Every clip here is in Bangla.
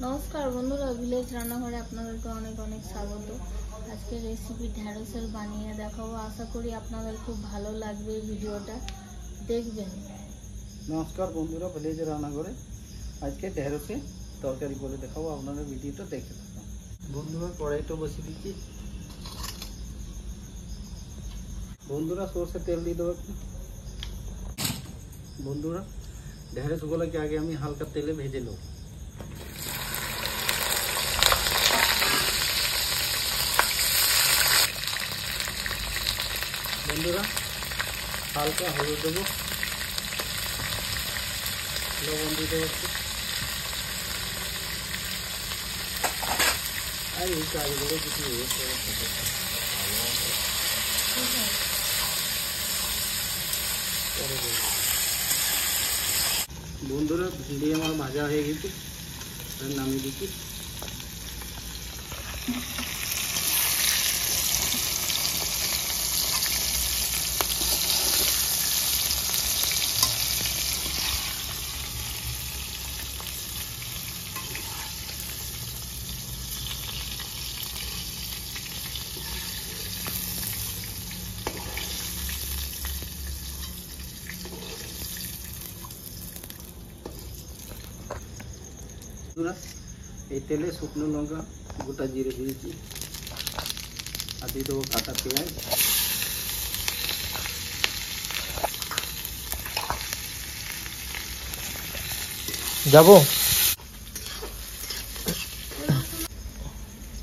নমস্কার বন্ধুরা, ভিলেজ রান্নাঘরে আপনাদেরকে অনেক অনেক স্বাগত। আজকে রেসিপি ঢ্যাঁড়সের বানিয়ে দেখাবো। আশা করি আপনাদের খুব ভালো লাগবে, ভিডিওটা দেখবেন। নমস্কার বন্ধুরা, ভিলেজ রান্নাঘরে আজকে ঢ্যাঁড়সে তরকারি করে দেখাবো। আপনারা ভিডিওটা দেখতে থাকুন। বন্ধুরা কড়াইটা বসিয়ে দিচ্ছি। বন্ধুরা সরষের তেল দিয়ে দেবো। বন্ধুরা ঢ্যাঁড়সগুলোকে আগে আমি হালকা তেলে ভেজে নেব। বন্ধুরা হালকা হলুদ দেবো, লবণ দিতে হচ্ছে। আর এই কাজগুলো কিছু বন্ধুরা ভিন্ডি আমার ভাজা হয়ে গেছে, নামিয়ে দিচ্ছি। এই তেলে শুকনো লঙ্কা, গোটা জিরে দিয়েছি, আর দিয়ে দেবো কাটা পেঁয়াজ। যাবো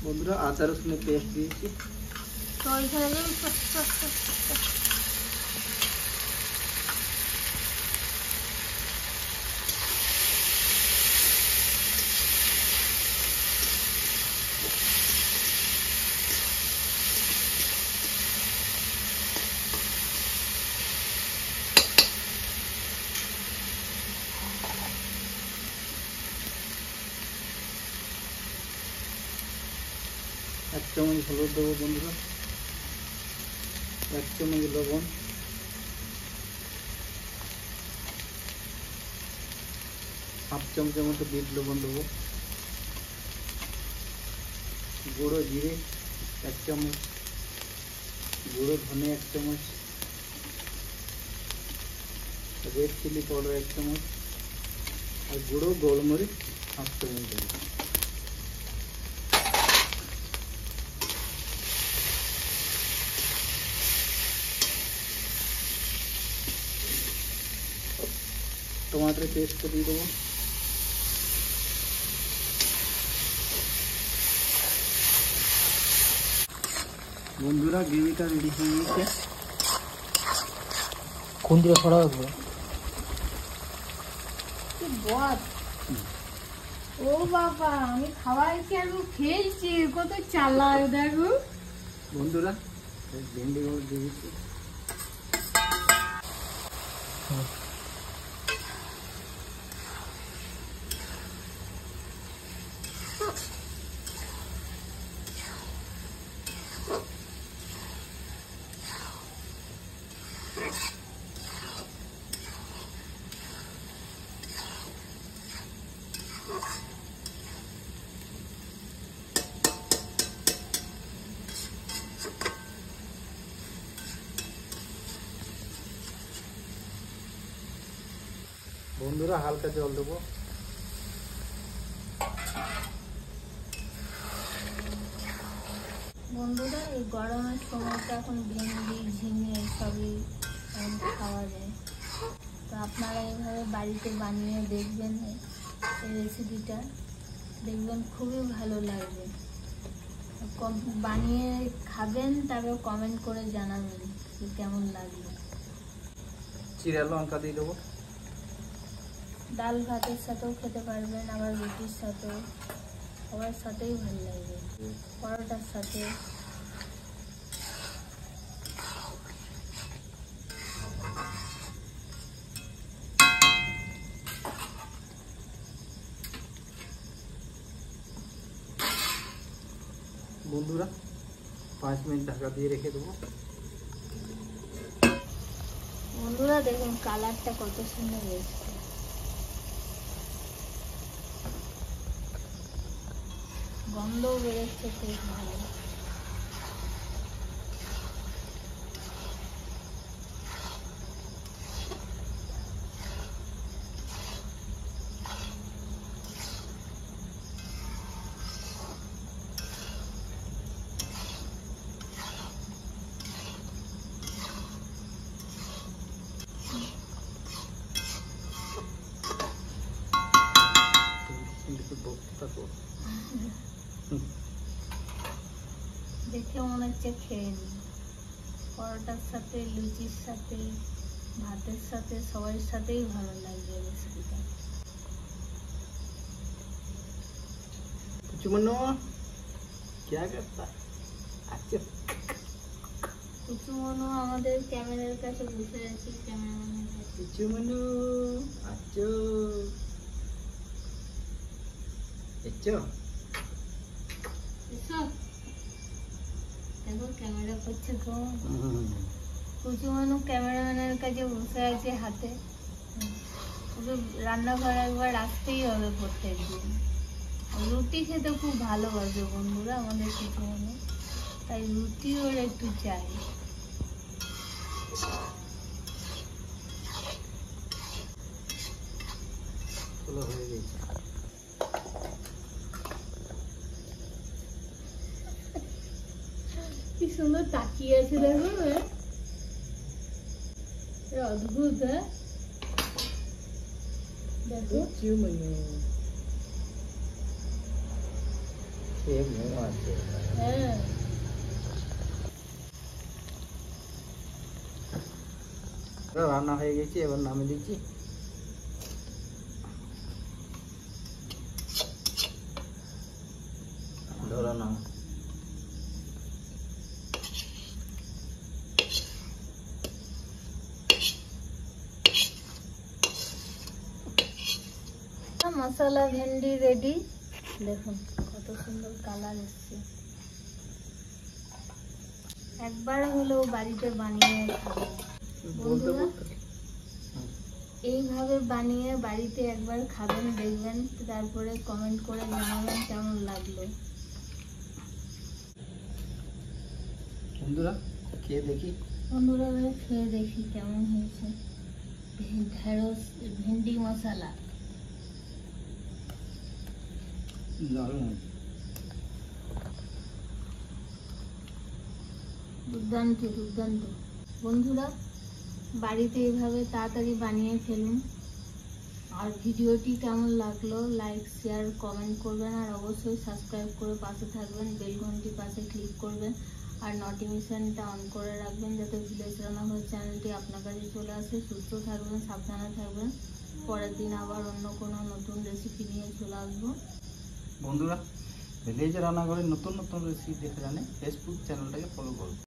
বন্ধুরা আদা রসুনের পেস্ট দিয়েছি। এক চামচ হলুদ দেবো বন্ধুরা, এক চামচ লবণ, হাফ চামচের মতো বিট লবণ দেবো, গুঁড়ো জিরে এক চামচ, গুঁড়ো ধনে এক চামচ, রেড চিলি পাউডার এক চামচ, আর গুঁড়ো গোলমরিচ হাফ চামচ দেবো। टमाटर पेस्ट को দিয়ে দেবো। বন্ধুরা গ্রেভিটা রেডি হয়ে গেছে। কোন দিকে ছড়া হবে? ও বাবা, আমি খাবার কেন খেয়েছি, কত চালাক দেখো। বন্ধুরা ভেন্ডি গুলো দিয়ে দিচ্ছি। বন্ধুরা হালকা জল দেবো। বন্ধুরা এই গরমের সময়টা এখন ভেন্ডি, ঝিঙে সবই খাওয়া যায়, তো আপনারা এইভাবে বাড়িতে বানিয়ে দেখবেন। এই রেসিপিটা দেখবেন খুবই ভালো লাগবে। বানিয়ে খাবেন, তারপর কমেন্ট করে জানাবেন যে কেমন লাগবে। চিড়া লঙ্কা দিয়ে দেবো। ডাল ভাতের সাথেও খেতে পারবেন, আবার রুটির সাথেও, সবার সাথেই ভালো লাগবে, পরোটার সাথে। বন্ধুরা 5 মিনিট ঢাকা দিয়ে রেখে দেবো। বন্ধুরা দেখুন কালারটা কত সুন্দর হয়েছে, গন্ধও বেরোচ্ছে খুব ভালো। দেখে মনে হচ্ছে খেয়ে নিই, পরোটার সাথে, লুচির সাথে, ভাতের সাথে, সবার সাথেই ভালো লাগবে রেসিপিটা। कुचुमनु क्या करता है? अच्छा কুচুমনু আমাদের ক্যামেরার কাছে বসে আছে, ক্যামেরাম্যানের কাছে। कुचुमनु अच्छा अच्छा এসো, দেখো ক্যামেরা করছে তো। কুচুমনু ক্যামেরাম্যানের কাছে বসে আছে হাতে। ওকে রান্নাঘর একবার আসতেই হবে প্রত্যেক দিন। রুটি খেতে খুব ভালোবাসে বন্ধুরা আমাদের কুচুমনু, তাই রুটি ওর একটু চাই। चलो हो गई। কি সুন্দর তাকিয়ে আছে দেখো, অদ্ভুত। হ্যাঁ দেখো कुचुमनु ये मुंह आते হ্যাঁ রান্না হয়ে গেছে, এবার নামিয়ে দিচ্ছি। ধরো না মশলা ভেন্ডি রেডি। দেখুন কত সুন্দর কালার এসছে। একবার হলেও বাড়িতে বানিয়ে খাবো বন্ধুরা, এইভাবে বানিয়ে বাড়িতে একবার খাবেন, দেখবেন, তারপরে কমেন্ট করে জানাবেন কেমন লাগলো। বন্ধুরা খেয়ে দেখি। বন্ধুরা খেয়ে দেখি কেমন হয়েছে। ঢেঁড়স ভেন্ডি মশলা দারুণ, দুর্দান্ত দুর্দান্ত। বন্ধুরা বাড়িতে এইভাবে তাড়াতাড়ি বানিয়ে ফেলুন। আর ভিডিওটি কেমন লাগলো লাইক শেয়ার কমেন্ট করবেন, আর অবশ্যই সাবস্ক্রাইব করে পাশে থাকবেন, বেল ঘন্টি পাশে ক্লিক করবেন, আর নোটিফিকেশনটা অন করে রাখবেন যাতে ভিলেজ রান্নাঘর চ্যানেলটি আপনার কাছে চলে আসে। সুস্থ থাকবেন, সাবধানে থাকবেন। পরের দিন আবার অন্য কোনো নতুন রেসিপি নিয়ে চলে আসবো। বন্ধুরা ভিলেজ রান্নাঘরের নতুন নতুন রেসিপি দেখে জানে ফেসবুক চ্যানেলটাকে ফলো করুন।